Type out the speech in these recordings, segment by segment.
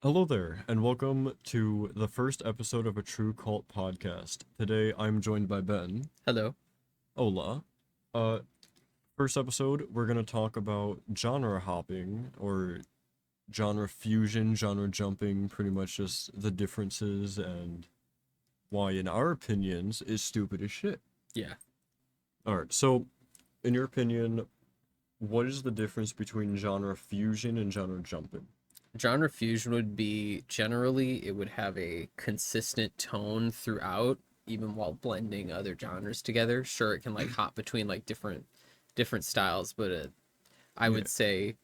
Hello there, and welcome to the first episode of a True Cult podcast. Today I'm joined by Ben. Hello. Hola. Uh, First episode, we're gonna talk about genre hopping or genre fusion, genre jumping, pretty much just the differences and why, in our opinions, is stupid as shit. Yeah. Alright, so in your opinion, what is the difference between genre fusion and genre jumping? Genre fusion would be generally it would have a consistent tone throughout, even while blending other genres together. Sure, it can like hop between like different styles, but I Yeah, would say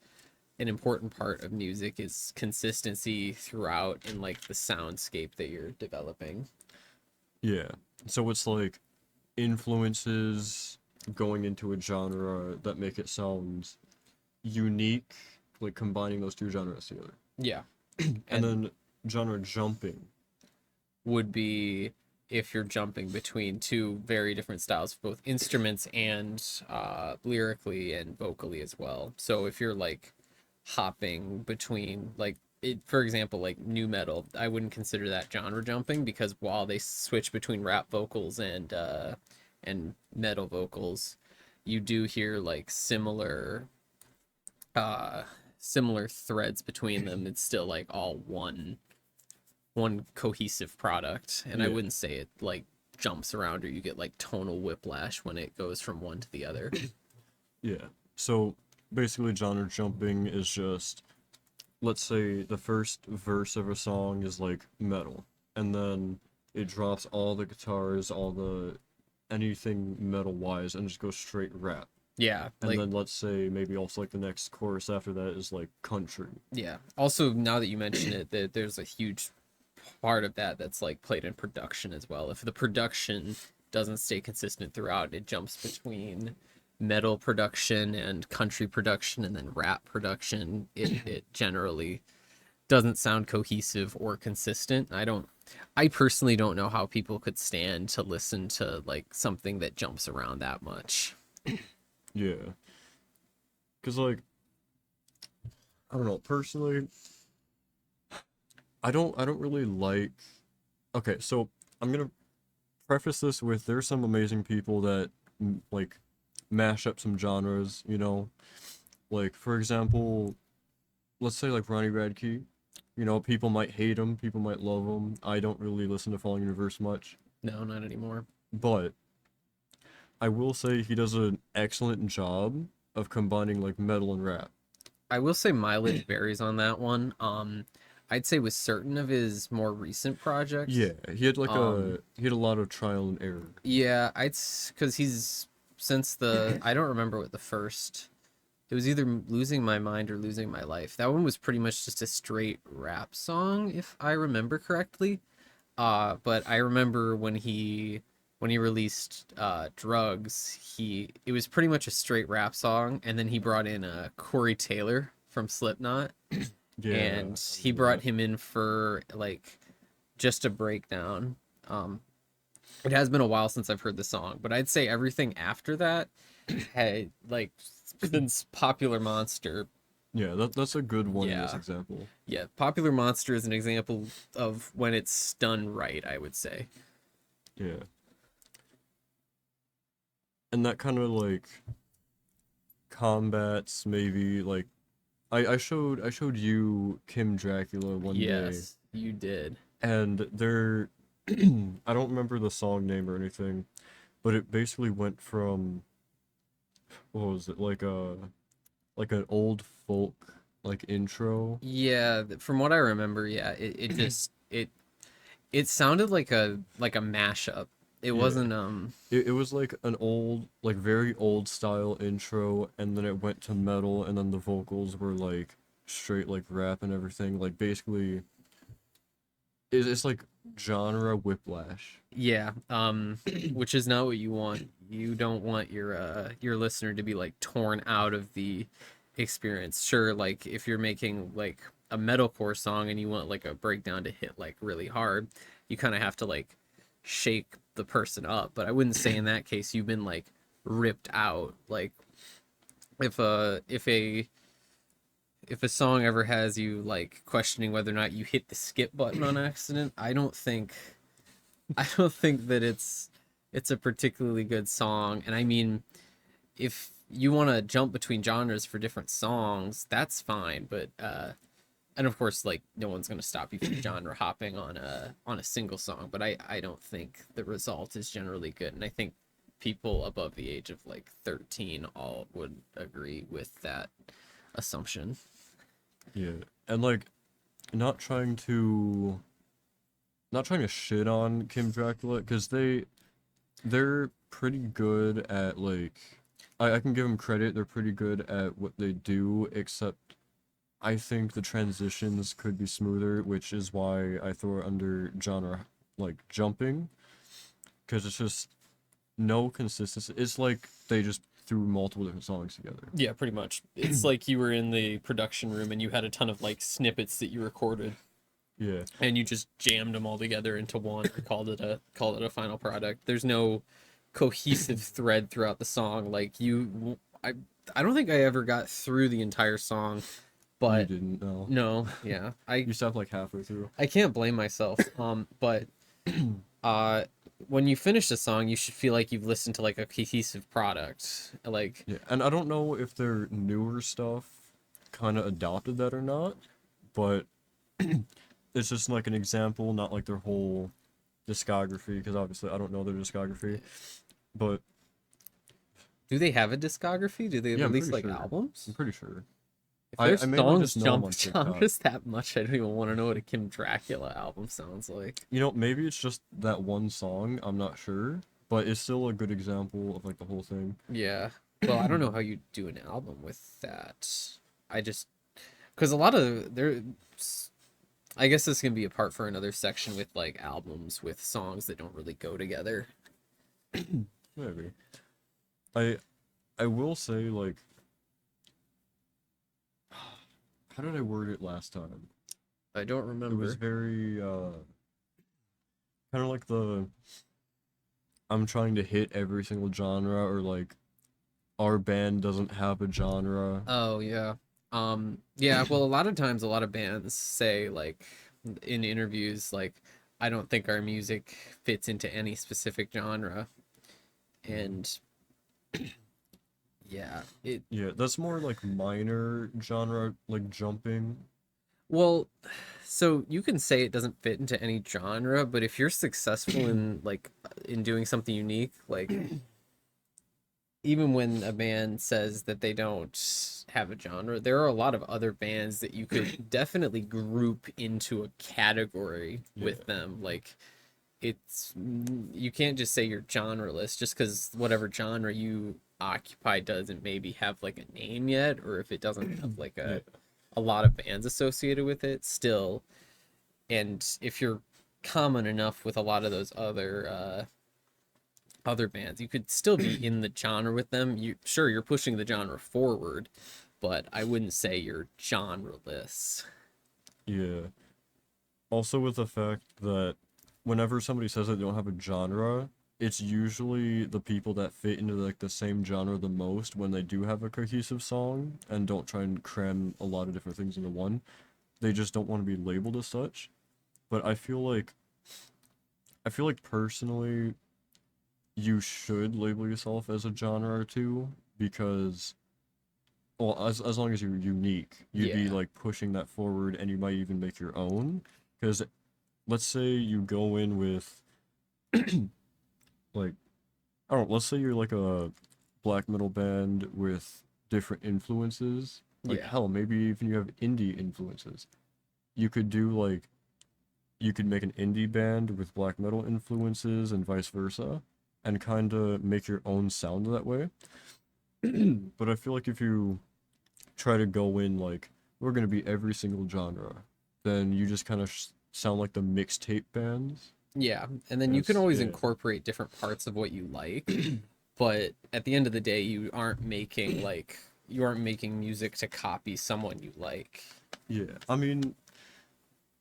an important part of music is consistency throughout and like the soundscape that you're developing. yeah. So it's like influences going into a genre that make it sound unique, like combining those two genres together. Yeah. And And then genre jumping. would be if you're jumping between two very different styles, both instruments and lyrically and vocally as well. So if you're like hopping between like it, for example, like new metal, I wouldn't consider that genre jumping because while they switch between rap vocals and metal vocals, you do hear like uh similar threads between them. It's still like all one cohesive product, and I Yeah, wouldn't say it like jumps around or you get like tonal whiplash when it goes from one to the other. yeah. So basically, genre jumping is just, let's say the first verse of a song is like metal, and then it drops all the guitars, all the anything metal wise, and just goes straight rap. Yeah, And like then let's say maybe also like the next chorus after that is like country. yeah. Also, now that you mention it, that there's a huge part of that that's like played in production as well. If the production doesn't stay consistent throughout, it jumps between metal production and country production and then rap production. It generally doesn't sound cohesive or consistent. I personally don't know how people could stand to listen to like something that jumps around that much. Yeah. Cause like I don't know, personally, I don't really like. Okay, so I'm gonna preface this with there's some amazing people that like mash up some genres, like for example, let's say like Ronnie Radke. People might hate him, people might love him. I don't really listen to Falling Universe much, No, not anymore. but I will say he does an excellent job of combining like metal and rap. I will say mileage varies on that one. I'd say with certain of his more recent Yeah, projects, he had a lot of trial and error. yeah, because he's since the I don't remember what the first. It was either losing my mind or losing my life. That one was pretty much just a straight rap song, if I remember correctly. But I remember when he released Drugs, he it was pretty much a straight rap song, and then he brought in Corey Taylor from Slipknot, Yeah, and I he remember brought him in for like just a breakdown. Um, it has been a while since I've heard the song, but I'd say everything after that had like since Popular Monster. Yeah, that's a good one in this Yeah, example. yeah, Popular Monster is an example of when it's done right, I would say. Yeah. And that kind of like combats maybe like I showed you Kim Dracula one day, Yes, you did. and there I don't remember the song name or anything, but it basically went from, what was it, like an old folk like intro. Yeah, from what I remember, yeah, it just it sounded like a mashup. It Yeah. wasn't It was like an old, like very old style intro, and then it went to metal, and then the vocals were like straight like rap and everything. Like basically, it's like genre whiplash. yeah, which is not what you want. You don't want your listener to be like torn out of the experience. Sure, like if you're making like a metalcore song and you want like a breakdown to hit like really hard, you kind of have to like shake the person up. But I wouldn't say in that case you've been like ripped out. Like if a if a song ever has you like questioning whether or not you hit the skip button on accident, I don't think that it's a particularly good song. And I mean, if you want to jump between genres for different songs, that's fine. But and of course, like no one's gonna stop you from genre hopping on a single song. But I don't think the result is generally good. And I think people above the age of like 13 all would agree with that assumption. Yeah, and like not trying to not trying to shit on Kim Dracula because they're pretty good at like I can give them credit. They're pretty good at what they do, except I think the transitions could be smoother, which is why I throw it under genre like jumping, because it's just no consistency. It's like they just threw multiple different songs together. Yeah, pretty much. It's like you were in the production room and you had a ton of like snippets that you recorded Yeah, and you just jammed them all together into one and called it a final product. There's no cohesive thread throughout the song. Like I don't think I ever got through the entire song, you but didn't know. no, yeah. You stopped like halfway through. I can't blame myself. But uh when you finish a song, you should feel like you've listened to like a cohesive product. Like Yeah, and I don't know if their newer stuff kind of adopted that or not, but it's just like an example, not like their whole discography, because obviously I don't know their discography, but do they have a discography? Do they yeah, I'm release pretty like sure. albums? I'm pretty sure. If I, their I mainly songs just know them jump on TikTok. genres that much, I don't even want to know what a Kim Dracula album sounds like. You know, maybe it's just that one song, I'm not sure, but it's still a good example of like the whole thing. Yeah. Well, I don't know how you do an album with that. I just because a lot of there. I guess this can be a part for another section with like albums with songs that don't really go together. Maybe. I I will say like how did I word it last time? I don't It was remember. very kind of like the I'm trying to hit every single genre, or like our band doesn't have a genre. Oh yeah. Yeah, well a lot of times a lot of bands say like in interviews like I don't think our music fits into any specific genre. And yeah, it Yeah, that's more like minor genre, like jumping. well, so you can say it doesn't fit into any genre, but if you're successful in like in doing something unique, like even when a band says that they don't have a genre, there are a lot of other bands that you could definitely group into a category Yeah, with them. Like it's you can't just say you're genreless just because whatever genre you occupy doesn't maybe have like a name yet, or if it doesn't have like yeah, a lot of bands associated with it still. And if you're common enough with a lot of those other bands, you could still be in the genre with them. You sure you're pushing the genre forward, but I wouldn't say you're genreless. yeah. Also with the fact that whenever somebody says that they don't have a genre, it's usually the people that fit into like the same genre the most when they do have a cohesive song and don't try and cram a lot of different things into one. They just don't want to be labeled as such. But I feel like personally you should label yourself as a genre or two, because well, as long as you're unique, you'd be Yeah. like pushing that forward, and you might even make your own. Because let's say you go in with like I don't know, let's say you're like a black metal band with different influences. Like Yeah. hell, maybe even you have indie influences. You could do like you could make an indie band with black metal influences and vice versa, and kind of make your own sound that way. But I feel like if you try to go in like we're gonna be every single genre, then you just kind of sound like the mixtape bands. Yeah. And then you can That's always yeah, incorporate different parts of what you like, but at the end of the day, you aren't making music to copy someone you like. yeah. I mean,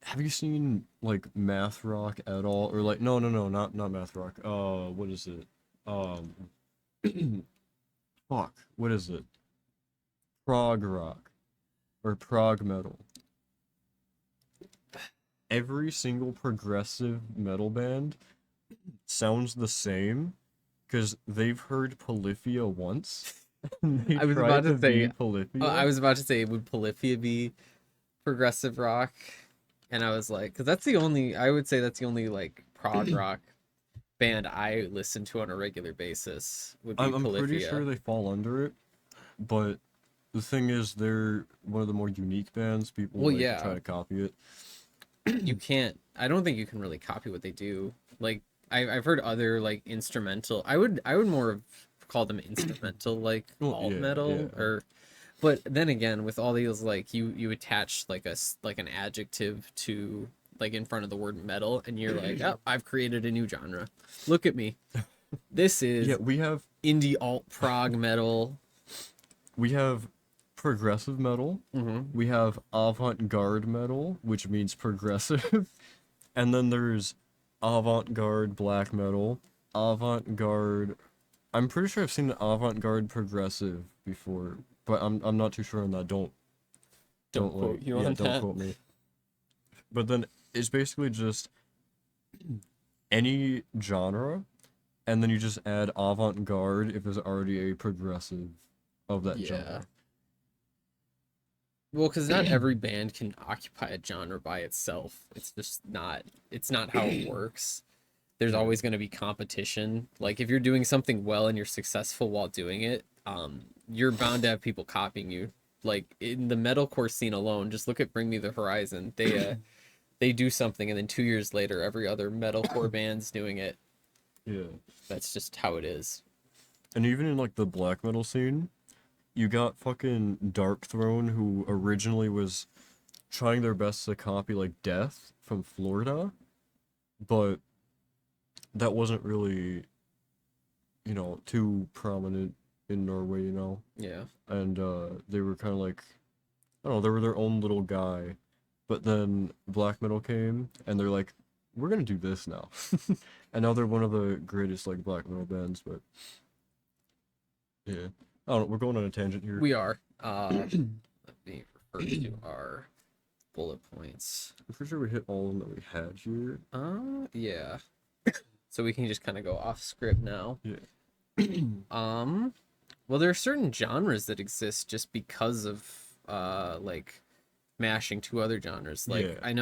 have you seen like math rock at all, or like no, not math rock. What is it? Um, fuck, what is it? Prog rock or prog metal. Every single progressive metal band sounds the same because they've heard Polyphia once. And they I was tried about to to be say, I Polyphia. was about to say, would Polyphia be progressive rock? And I was like, because that's the only, I would say that's the only like prog rock band I listen to on a regular basis would be I'm pretty sure Polyphia. they fall under it, but the thing is, they're one of the more unique bands. People Well, like try yeah, to copy it. you can't. I don't think you can really copy what they do. Like I've heard other like instrumental. I would more have called them instrumental like Well, alt yeah, metal yeah, or. But then again, with all these like you attach like like an adjective to like in front of the word metal, and you're like, oh, I've created a new genre. Look at me. This yeah. is indie alt prog metal. We have progressive metal. Mm-hmm. We have avant-garde metal, which means progressive, and then there's avant-garde black metal, avant-garde. I'm pretty sure I've seen an avant-garde progressive before, but I'm not too sure on that. Don't Don't quote like you yeah, on don't that. quote me. But then it's basically just any genre, and then you just add avant-garde if there's already a progressive of that Yeah. genre. Well, because not every band can occupy a genre by itself. It's just not. It's not how it works. There's Yeah. always going to be competition. Like if you're doing something well and you're successful while doing it, you're bound to have people copying you. Like in the metalcore scene alone, just look at Bring Me the Horizon. They do something, and then 2 years later, every other metalcore band's doing it. Yeah. That's just how it is. And even in like the black metal scene, you got fucking Dark Throne, who originally was trying their best to copy like Death from Florida, but that wasn't really, too prominent in Norway, Yeah. and they were kind of like, I don't know, they were their own little guy. But then black metal came, and they're like, we're gonna do this now, and now they're one of the greatest like black metal bands. But yeah, I don't know, we're going on a tangent here. We are. Let me refer to our bullet points. I'm pretty sure we hit all of them that we had here. Yeah. So we can just kind of go off script now. Yeah. Well, there are certain genres that exist just because of like mashing two other genres. Like Yeah. I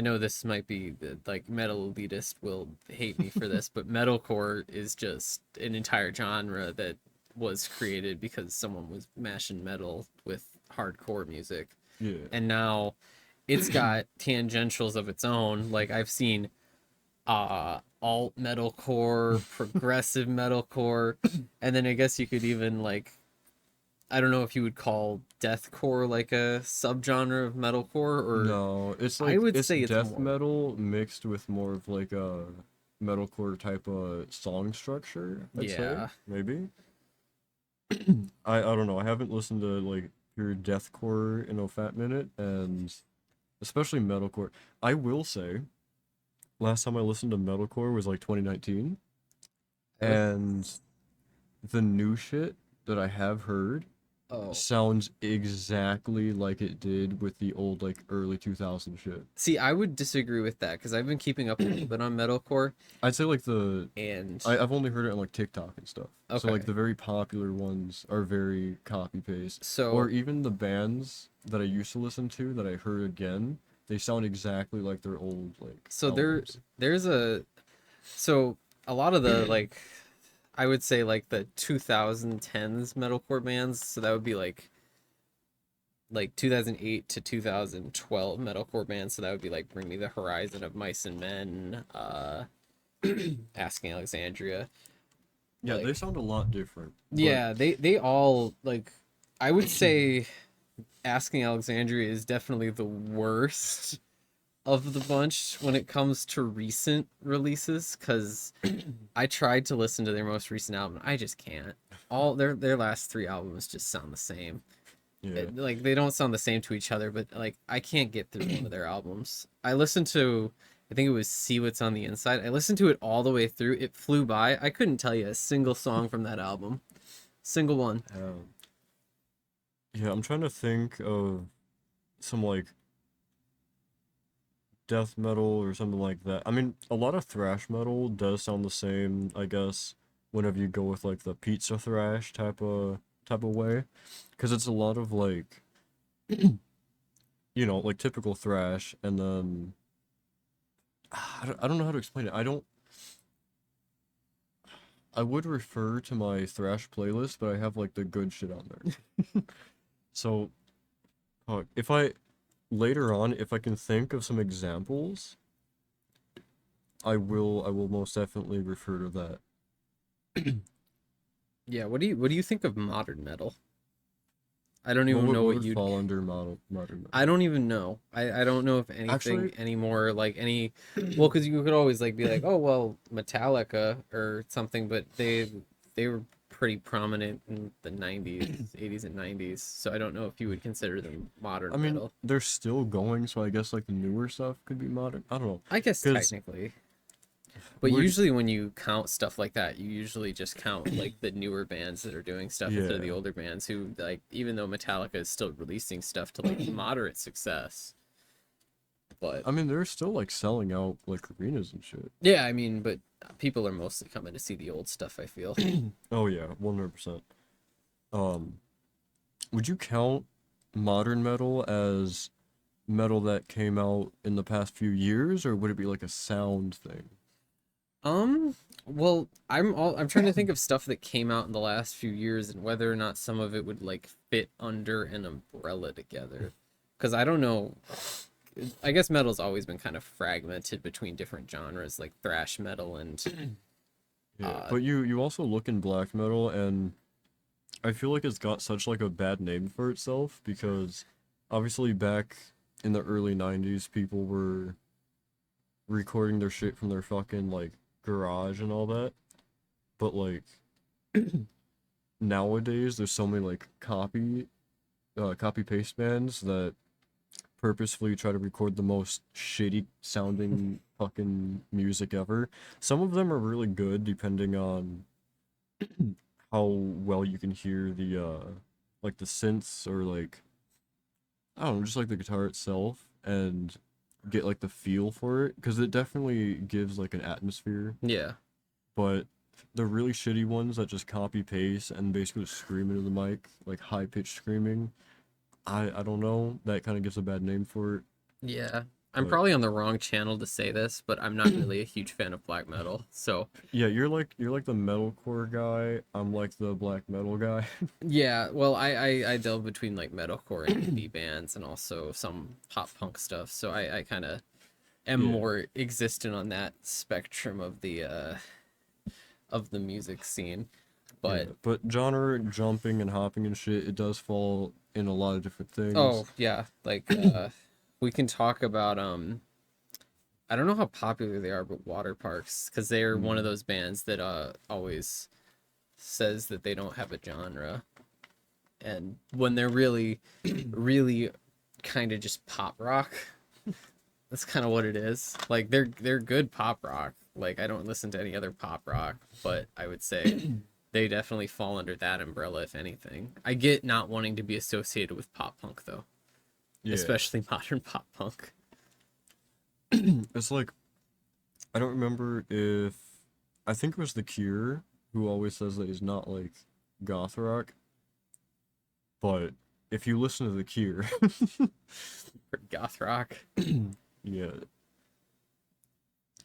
know this might be like metal elitist will hate me for this, but metalcore is just an entire genre that was created because someone was mashing metal with hardcore music. Yeah. And now it's got tangentials of its own. Like I've seen alt metalcore, progressive metalcore, and then I guess you could even like I don't know if you would call deathcore like a subgenre of metalcore or No, it's I like would it's say it's death more. metal mixed with more of like a metalcore type of song structure, I'd say. Yeah. Maybe. I don't know. I haven't listened to like pure deathcore in a fat minute, and especially metalcore. I will say, last time I listened to metalcore was like 2019, and the new shit that I have heard Oh. sounds exactly like it did with the old like early 2000 shit. See, I would disagree with that because I've been keeping up a little bit on metalcore I'd say like and I've only heard it on like TikTok and stuff. So like okay. the very popular ones are very copy paste. So Or even the bands that I used to listen to that I heard again, they sound exactly like their old like so albums. there's a so a lot of the like I would say like the 2010s metalcore bands, so that would be like 2008 to 2012 metalcore bands, so that would be like Bring Me the Horizon of Mice and Men, Asking Alexandria. Yeah, they Like sound a lot different. But yeah, they all like I would say Asking Alexandria is definitely the worst of the bunch when it comes to recent releases because I tried to listen to their most recent album. I just can't. All their last three albums just sound the same. yeah. Like they don't sound the same to each other, but like I can't get through one of their albums. I listened to I think it was See What's on the Inside. I listened to it all the way through. It flew by. I couldn't tell you a single song from that album. Single one. Yeah, I'm trying to think of some like death metal or something like that. I mean, a lot of thrash metal does sound the same, I guess, whenever you go with like the pizza thrash type of way, because it's a lot of like, like typical thrash, and then I don't know how to explain it. I would refer to my thrash playlist, but I have like the good shit on there. So, if I later on, if I can think of some examples, I will most definitely refer to that. Yeah, what do you think of modern metal? I don't What even would know what what would you'd fall under modern I metal? don't even know. I don't know if anything Actually, anymore like any well because you could always like be like, "Oh, well, Metallica or something," but they were pretty prominent in the 90s, 80s and 90s. So I don't know if you would consider them I modern mean, metal. they're still going, so I guess like the newer stuff could be modern. I don't know, I guess cause technically. But would usually when you count stuff like that, you usually just count like the newer bands that are doing stuff instead of the yeah. older bands who like even though Metallica is still releasing stuff to like moderate success. But I mean, they're still like selling out like arenas and shit. yeah, I mean, but people are mostly coming to see the old stuff, I feel. Oh yeah, 100%. Um, would you count modern metal as metal that came out in the past few years, or would it be like a sound thing? Um, well, I'm trying to think of stuff that came out in the last few years and whether or not some of it would like fit under an umbrella together. Because I don't know. I guess metal's always been kind of fragmented between different genres like thrash metal and Yeah, uh but you also look in black metal, and I feel like it's got such like a bad name for itself because obviously back in the early 90s people were recording their shit from their fucking like garage and all that. But like nowadays there's so many like copy paste bands that purposefully try to record the most shitty sounding fucking music ever. Some of them are really good depending on how well you can hear the like the synths or like I don't know, just like the guitar itself and get like the feel for it because it definitely gives like an atmosphere. yeah. But the really shitty ones that just copy paste and basically scream into the mic, like high pitched screaming, I don't know. That kind of gives a bad name for it. Yeah. I'm But probably on the wrong channel to say this, but I'm not really a huge fan of black metal. So, yeah, you're like the metalcore guy. I'm like the black metal guy. yeah, well, I delve between like metalcore and indie bands and also some pop punk stuff. So I kind of am Yeah, more existent on that spectrum of the music scene. yeah. But But genre jumping and hopping and shit, it does fall in a lot of different things. oh yeah, like we can talk about I don't know how popular they are, but water parks because they're one of Mm. those bands that always says that they don't have a genre, and when they're really, really kind of just pop rock, that's kind of what it is. Like they're good pop rock. Like I don't listen to any other pop rock, but I would say they definitely fall under that umbrella if anything. I get not wanting to be associated with pop punk though, Yeah, especially modern pop punk. it's like I don't remember if I think it was The Cure who always says that he's not like goth rock, but if you listen to The Cure, For goth rock. yeah,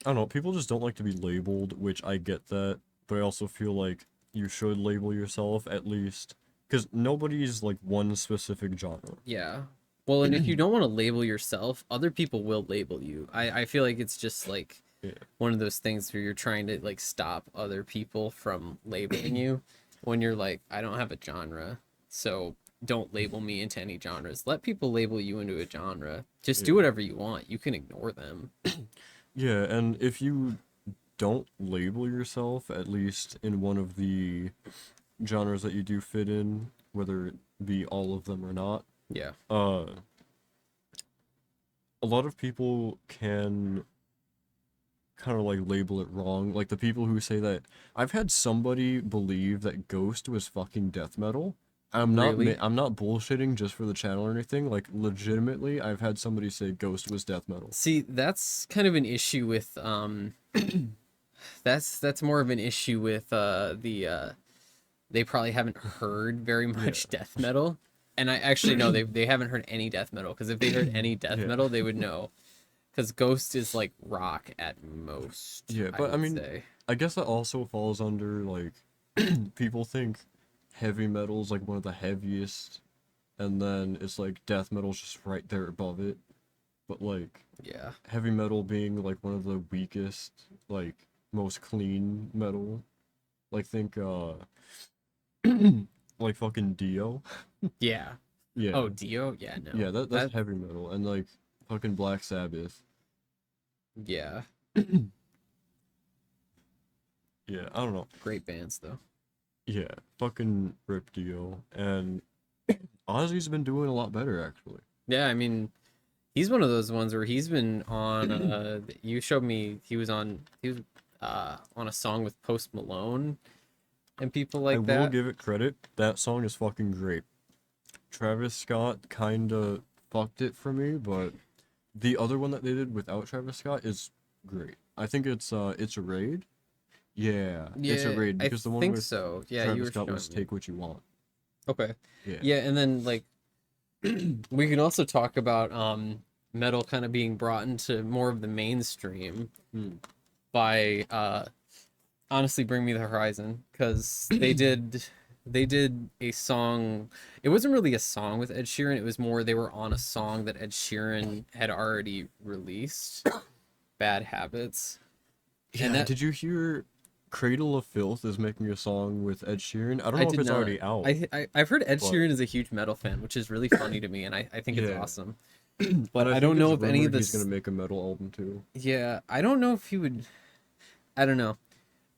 I don't know, people just don't like to be labeled, which I get that, but I also feel like you should label yourself at least because nobody's like one specific genre. Yeah. Well, and if you don't want to label yourself, other people will label you. I feel like it's just like Yeah, one of those things where you're trying to like stop other people from labeling you when you're like, I don't have a genre, so don't label me into any genres. Let people label you into a genre. Just do yeah, whatever you want. You can ignore them. yeah, and if you don't label yourself, at least in one of the genres that you do fit in, whether it be all of them or not, Yeah. uh, a lot of people can kind of like label it wrong. Like the people who say that I've had somebody believe that Ghost was fucking death metal, Really? I'm not bullshitting just for the channel or anything. Like legitimately, I've had somebody say Ghost was death metal. See, that's kind of an issue with that's more of an issue with they probably haven't heard very Yeah, much death metal. And I actually know they haven't heard any death metal, because if they heard any death yeah, metal, they would know. Because Ghost is like rock at most, yeah. I But I would mean, say. I guess that also falls under like people think heavy metal's like one of the heaviest, and then it's like death metal's just right there above it. But like Yeah. heavy metal being like one of the weakest, like most clean metal. Like think like fucking Dio. Yeah. Yeah. Oh, Dio? Yeah, Yeah, no. that's heavy metal. And like fucking Black Sabbath. Yeah. Yeah, I don't know. Great bands though. Yeah, fucking Rip Dio. And Ozzy's been doing a lot better actually. Yeah, I mean, he's one of those ones where he's been on you showed me he was on a song with Post Malone and people I like will that. give it credit. That song is fucking great. Travis Scott kinda fucked it for me, but the other one that they did without Travis Scott is great. I think it's a raid. Yeah, it's a Yeah, raid I because the one think with so. Yeah, you Travis were Scott was showing me. Take What You Want. Okay. Yeah. Yeah, and then like we can also talk about metal kind of being brought into more of the mainstream Hmm. by honestly Bring Me the Horizon, because they did a song. It wasn't really a song with Ed Sheeran, it was more they were on a song that Ed Sheeran had already released, Bad Habits. And Yeah, that did you hear Cradle of Filth is making a song with Ed Sheeran? I don't I know if did it's not. already out, I've heard Ed but Sheeran is a huge metal fan, which is really funny to me, and I think it's yeah. awesome. And But I I think don't it's know if any of rumored he's gonna this. make a metal album too. Yeah, I don't know if he would. I don't know,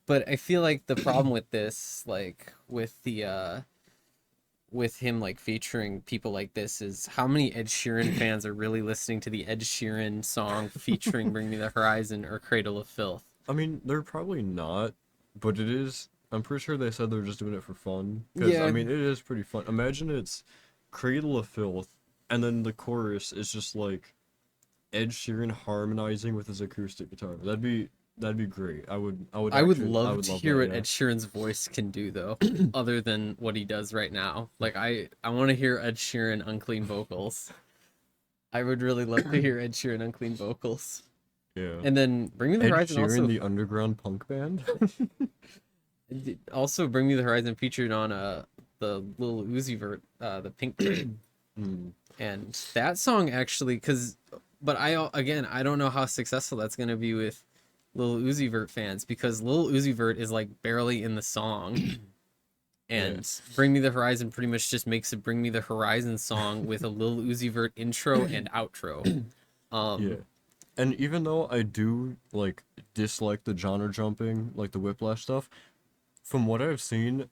but I feel like the problem with this, like with him like featuring people like this, is how many Ed Sheeran fans are really listening to the Ed Sheeran song featuring Bring Me the Horizon or Cradle of Filth. I mean, they're probably not, but it is. I'm pretty sure they said they're just doing it for fun. Because, I Yeah, mean, it is pretty fun. Imagine it's Cradle of Filth, and then the chorus is just like Ed Sheeran harmonizing with his acoustic guitar. That'd be great. I love would to love hear that, what yeah. Ed Sheeran's voice can do though, other than what he does right now. Like I want to hear Ed Sheeran unclean vocals. I would really love to hear Ed Sheeran unclean vocals. Yeah. And then Bring Me the Ed Horizon Sheeran, the underground punk band? also Bring Me the Horizon featured on the Lil Uzi Vert, the Pink Tape. Hmm. And that song actually, cuz but I don't know how successful that's going to be with Lil Uzi Vert fans, because Lil Uzi Vert is like barely in the song. Yeah. And Bring Me the Horizon pretty much just makes a Bring Me the Horizon song with a Lil Uzi Vert intro and outro. Yeah. Um, And even though I do like dislike the genre jumping, like the whiplash stuff, from what I've seen,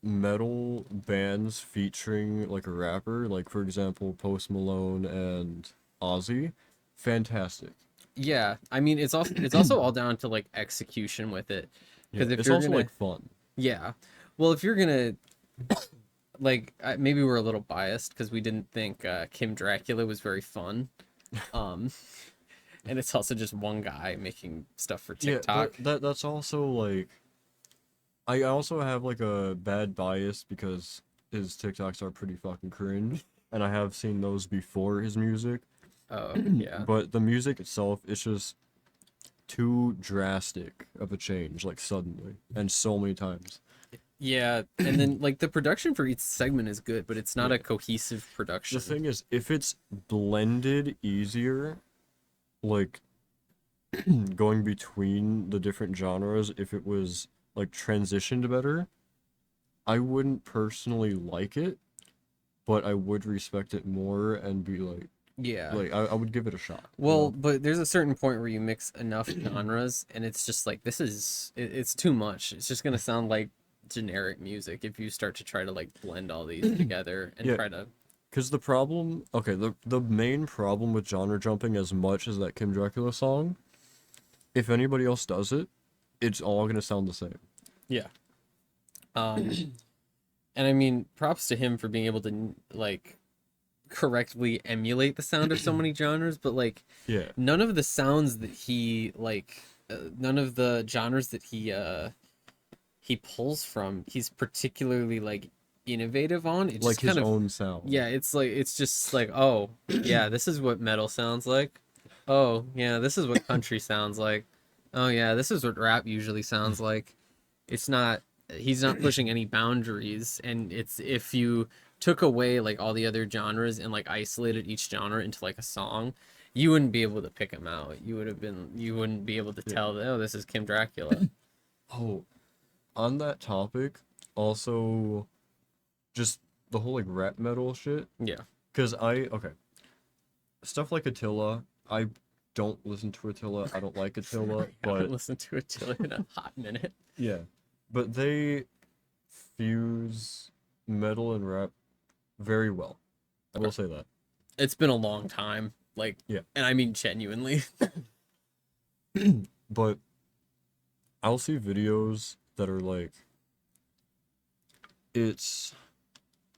metal bands featuring like a rapper, like for example Post Malone and Ozzy, fantastic. yeah, I mean it's also all down to like execution with it. Yeah, Because if it's you're also gonna, like fun. yeah, well if you're gonna like maybe we're a little biased because we didn't think Kim Dracula was very fun. Um, and it's also just one guy making stuff for Yeah, but TikTok. that's also like I also have like a bad bias because his TikToks are pretty fucking cringe, and I have seen those before his music. Oh yeah. But the music itself is just too drastic of a change, like suddenly, and so many times. Yeah, and then like the production for each segment is good, but it's not Yeah. a cohesive The production. thing is, if it's blended easier, like going between the different genres, if it was like transitioned better, I wouldn't personally like it, but I would respect it more and be Yeah. I would give it a shot, you Well, know? but there's a certain point where you mix enough genres and it's just like it's too much. It's just gonna sound like generic music if you start to try to like blend all these together and Yeah, try to. because the problem, okay, the main problem with genre jumping as much as that Kim Dracula song, if anybody else does it, it's all gonna sound the same. Yeah. Um And I mean, props to him for being able to like correctly emulate the sound of so many genres, but like Yeah, none of the sounds that he like none of the genres that he pulls from, he's particularly like innovative on. It like just his kind of, own sound. yeah, it's just like, oh, yeah, this is what metal sounds like. Oh, yeah, this is what country sounds like. Oh, yeah, this is what rap usually sounds like. It's not, he's not pushing any boundaries, and it's, if you took away like all the other genres and like isolated each genre into like a song, you wouldn't be able to pick them out. You wouldn't be able to Yeah. tell that, oh, this is Kim Dracula. Oh, on that topic, also just the whole like rap metal shit. Yeah. Cause okay, stuff like Attila, I don't listen to Attila. I don't like Attila, I haven't but listened to it till in a hot minute. yeah, but they fuse metal and rap very well. I will say that. It's been a long time, like, Yeah, and I mean genuinely. but I'll see videos that are like it's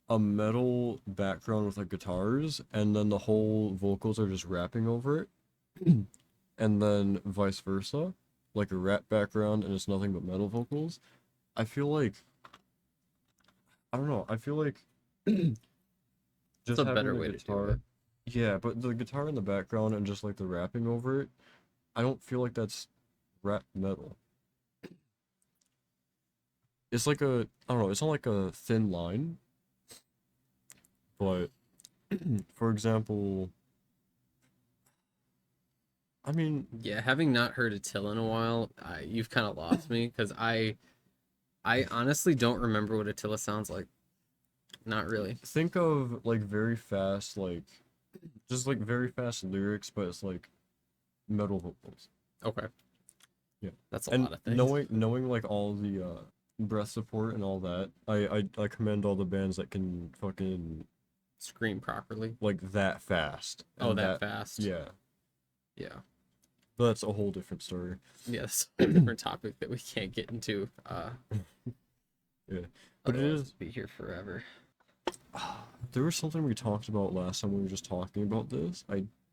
a metal background with like guitars, and then the whole vocals are just rapping over it, and then vice versa, like a rap background and it's nothing but metal vocals. I feel like I don't know. I feel like It's just a having better the way to do guitar, it. yeah, but the guitar in the background and just like the rapping over it, I don't feel like that's rap metal. It's like I don't know. It's not like a thin line, but for example, I mean, Yeah, having not heard Attila in a while, you've kind of lost me because I honestly don't remember what Attila sounds like. Not really. think of like very fast, like just like very fast lyrics, but it's like metal vocals. Okay, Yeah, that's a and lot of things. knowing like all the breath support and all that, I commend all the bands that can fucking Scream properly. like that fast Oh, and that that fast. yeah. Yeah. But that's a whole different story. Yeah, that's a whole different topic that we can't get into. Yeah, but it Otherwise, is. we'll be here forever. There was something we talked about last time we were just talking about this.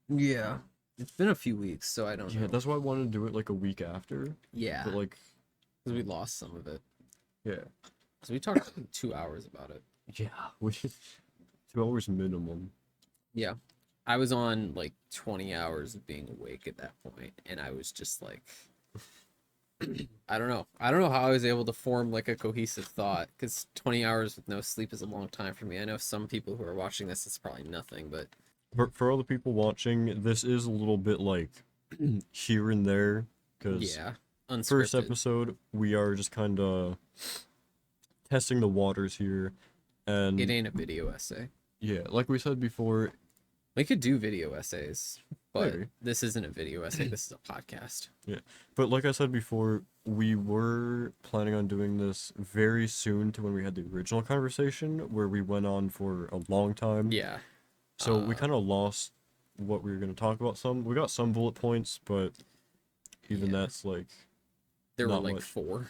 Yeah. It's been a few weeks, so I don't Yeah, know. that's why I wanted to do it like a week after. Yeah, But like, because we lost some of it. yeah, Because we talked for 2 hours about it. yeah, we 2 hours minimum. Yeah. I was on like 20 hours of being awake at that point, and I was just like, I don't know. I don't know how I was able to form like a cohesive thought because 20 hours with no sleep is a long time for me. I know some people who are watching this, it's probably nothing, but For all the people watching, this is a little bit like here and there because yeah, first unscripted. episode we are just kind of testing the waters here, It and ain't a video essay. yeah, like we said before, We could do video essays, but maybe. this isn't a video essay. This is a podcast. Yeah, but like I said before, we were planning on doing this very soon to when we had the original conversation where we went on for a long time. Yeah. So we Uh, kind of lost what we were going to talk about. We got some bullet points, but even yeah. that's like There were not like much. 4.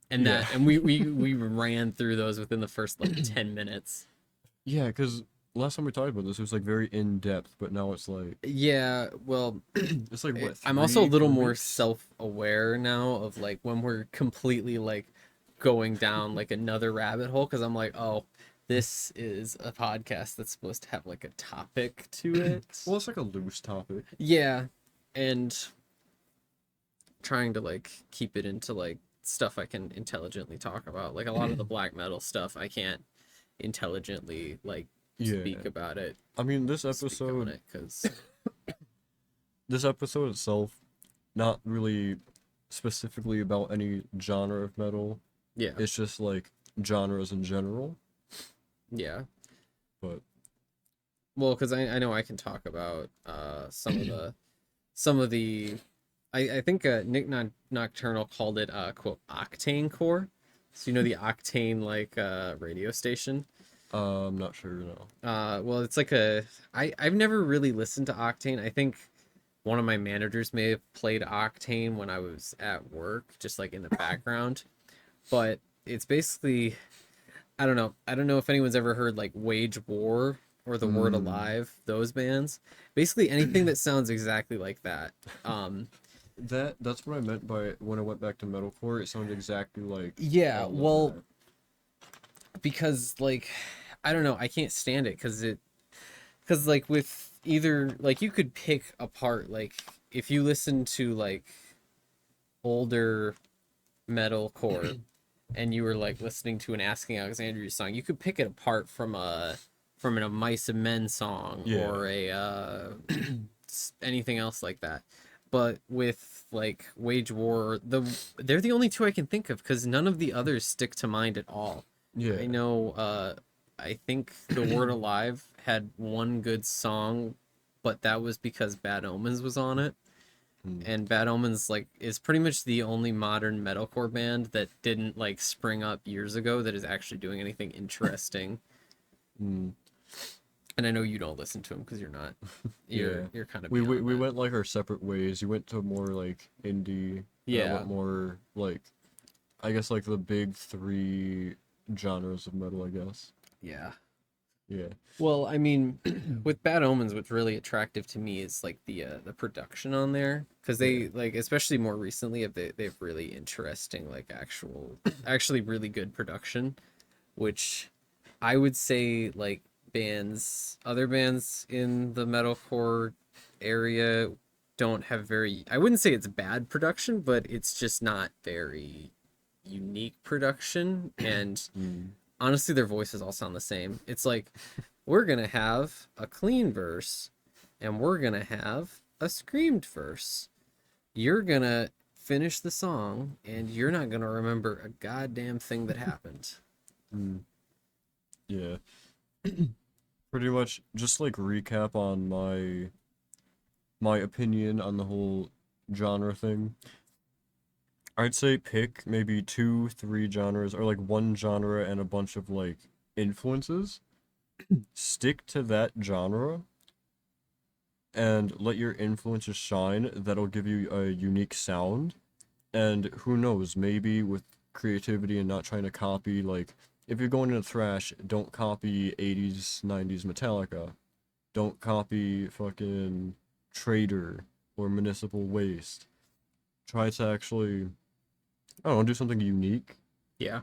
And Yeah. that and we ran through those within the first like 10 minutes. Yeah, because last time we talked about this, it was like very in depth, but now it's like Yeah, well, it's like what I'm also a little 3, 4 more weeks? self-aware now of like when we're completely like going down like another rabbit hole because I'm like, oh, this is a podcast that's supposed to have like a topic to it. Well, it's like a loose topic. Yeah, and trying to like keep it into like stuff I can intelligently talk about. Like a lot of the black metal stuff, I can't intelligently like Yeah, speak about it, I mean speak on it because this episode itself, not really specifically about any genre of metal. yeah, It's just like genres in general. yeah. But Well, because I know I can talk about some of the I think Nick Nocturnal called it quote octane core. So you know the octane like radio station. I'm not sure no. Well, it's like I've never really listened to Octane. I think one of my managers may have played Octane when I was at work, just like in the background. But it's basically I don't know. I don't know if anyone's ever heard like Wage War or The Word Mm. Alive, those bands. Basically anything that sounds exactly like that. Um, That's what I meant by when I went back to metalcore. It sounded exactly like yeah, all of well, that. because like I don't know, I can't stand it because like with either like you could pick apart like if you listen to like older metalcore and you were like listening to an Asking Alexandria song, you could pick it apart from a Mice and Men song Yeah. or a anything else like that. But with like Wage War, they're the only two I can think of because none of the others stick to mind at all. I Yeah. know I think The Word Alive had one good song, but that was because Bad Omens was on it. Mm. And Bad Omens like is pretty much the only modern metalcore band that didn't like spring up years ago that is actually doing anything interesting. Mm. And I know you don't listen to them because you're not Yeah. you're kind of We beyond we that. went like our separate ways. You went to more like indie, and I Yeah. went more like I guess like the big three genres of metal, I guess. Yeah. Yeah. Well, I mean, with Bad Omens, what's really attractive to me is like the production on there because Yeah. they like especially more recently they've really interesting like actually really good production, which I would say like other bands in the metalcore area don't have very, I wouldn't say it's bad production, but it's just not very unique production. And Mm. honestly, their voices all sound the same. It's like, we're going to have a clean verse and we're going to have a screamed verse. You're going to finish the song and you're not going to remember a goddamn thing that happened. Mm. Yeah. Pretty much just like recap on my opinion on the whole genre thing. I'd say pick maybe two, three genres, or like one genre and a bunch of like influences. Stick to that genre and let your influences shine. That'll give you a unique sound. And who knows, maybe with creativity and not trying to copy, like, if you're going into thrash, don't copy 80s, 90s Metallica. Don't copy fucking Trader or Municipal Waste. Try to actually, I don't know, do something unique. Yeah.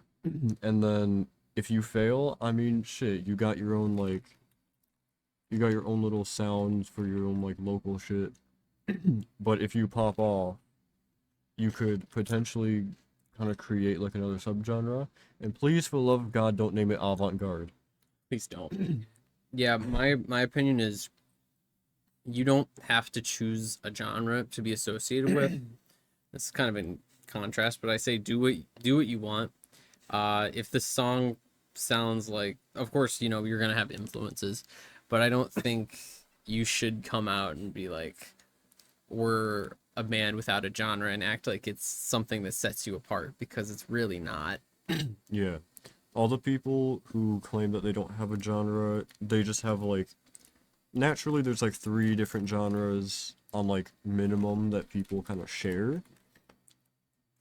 And then if you fail, I mean, shit, you got your own little sounds for your own like local shit. But if you pop off, you could potentially kind of create like another subgenre. And please, for the love of God, don't name it avant-garde. Please don't. Yeah, my opinion is you don't have to choose a genre to be associated with. This is kind of in contrast, but I say do what you want. If the song sounds like, of course, you know you're gonna have influences, but I don't think you should come out and be like, we're a band without a genre and act like it's something that sets you apart because it's really not. Yeah. All the people who claim that they don't have a genre, they just have like naturally there's like three different genres on like minimum that people kind of share.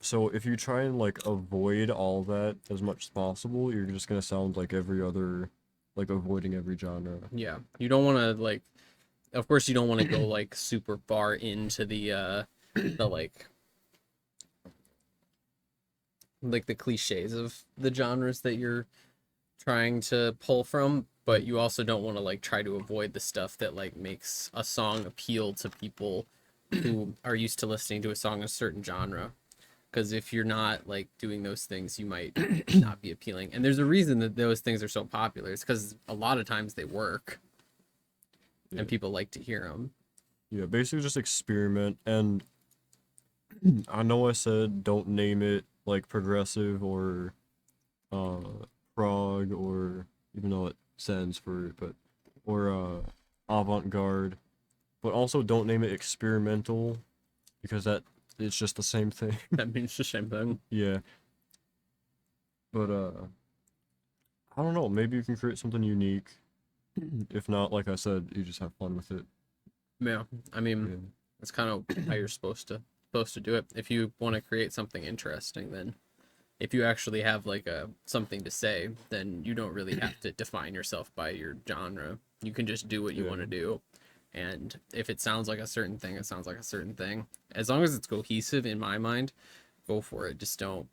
So if you try and like avoid all that as much as possible, you're just gonna sound like every other, like avoiding every genre. Yeah, you don't want to like. Of course, you don't want to go like super far into the like the cliches of the genres that you're trying to pull from, but you also don't want to like try to avoid the stuff that like makes a song appeal to people who are used to listening to a song in a certain genre. Because if you're not like doing those things, you might not be appealing. And there's a reason that those things are so popular. It's because a lot of times they work Yeah. and people like to hear them. Yeah, basically just experiment. And I know I said don't name it like progressive or uh prog or even though it stands for it, but or avant-garde, but also don't name it experimental because that it's just the same thing. That means the same thing. Yeah, but I don't know, maybe you can create something unique. If not, like I said, you just have fun with it. Yeah, I mean, Yeah. that's kind of how you're supposed to do it. If you want to create something interesting, then if you actually have like a something to say, then you don't really have to define yourself by your genre. You can just do what you Yeah. want to do. And if it sounds like a certain thing, it sounds like a certain thing. As long as it's cohesive in my mind, go for it. Just don't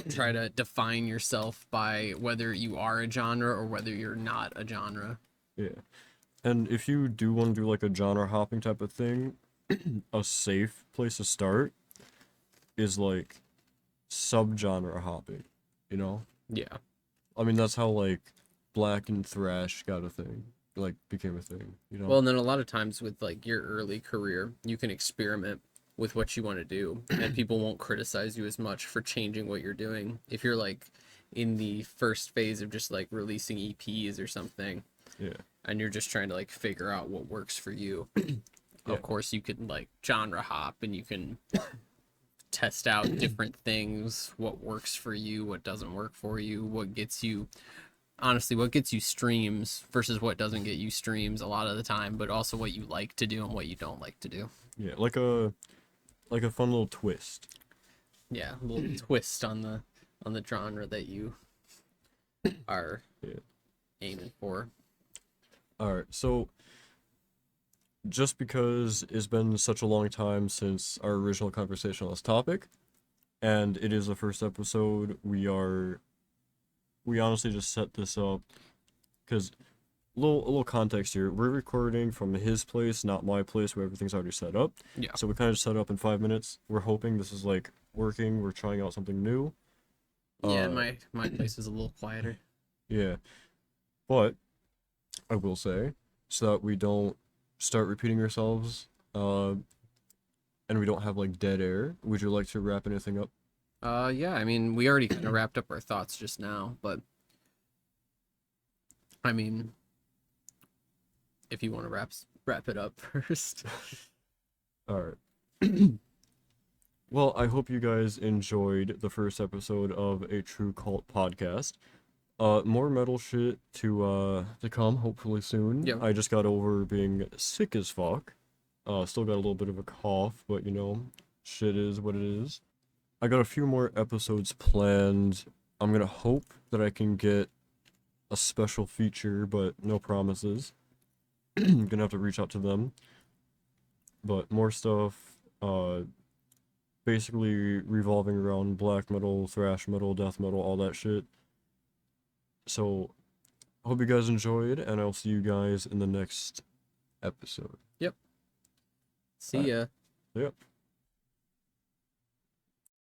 try to define yourself by whether you are a genre or whether you're not a genre. Yeah. And if you do want to do like a genre hopping type of thing, a safe place to start is like subgenre hopping, you know? Yeah. I mean, that's how like black and thrash got a thing, like became a thing, you know? Well, and then a lot of times with like your early career, you can experiment with what you want to do, and people won't criticize you as much for changing what you're doing. If you're like in the first phase of just like releasing EPs or something, Yeah. and you're just trying to like figure out what works for you, Yeah. of course you can like genre hop and you can test out different things, what works for you, what doesn't work for you, what gets you honestly what gets you streams versus what doesn't get you streams a lot of the time, but also what you like to do and what you don't like to do. Yeah, like a fun little twist. Yeah, a little twist on the genre that you are Yeah. aiming for. All right. So just because it's been such a long time since our original conversation on this topic, and it is the first episode, we honestly just set this up because a little context here. We're recording from his place, not my place, where everything's already set up. Yeah. So we kind of just set up in 5 minutes. We're hoping this is like working. We're trying out something new. Yeah, my place is a little quieter. Yeah, but I will say, so that we don't start repeating ourselves, and we don't have like dead air. Would you like to wrap anything up? Yeah, I mean, we already kind of wrapped up our thoughts just now, but I mean, if you want to wrap it up first. All right. Well, I hope you guys enjoyed the first episode of a True Cult podcast. More metal shit to come hopefully soon. Yeah. I just got over being sick as fuck. Still got a little bit of a cough, but you know, shit is what it is. I got a few more episodes planned. I'm gonna hope that I can get a special feature, but no promises. Gonna have to reach out to them. But more stuff, basically revolving around black metal, thrash metal, death metal, all that shit. So, hope you guys enjoyed, and I'll see you guys in the next episode. See ya. Yep.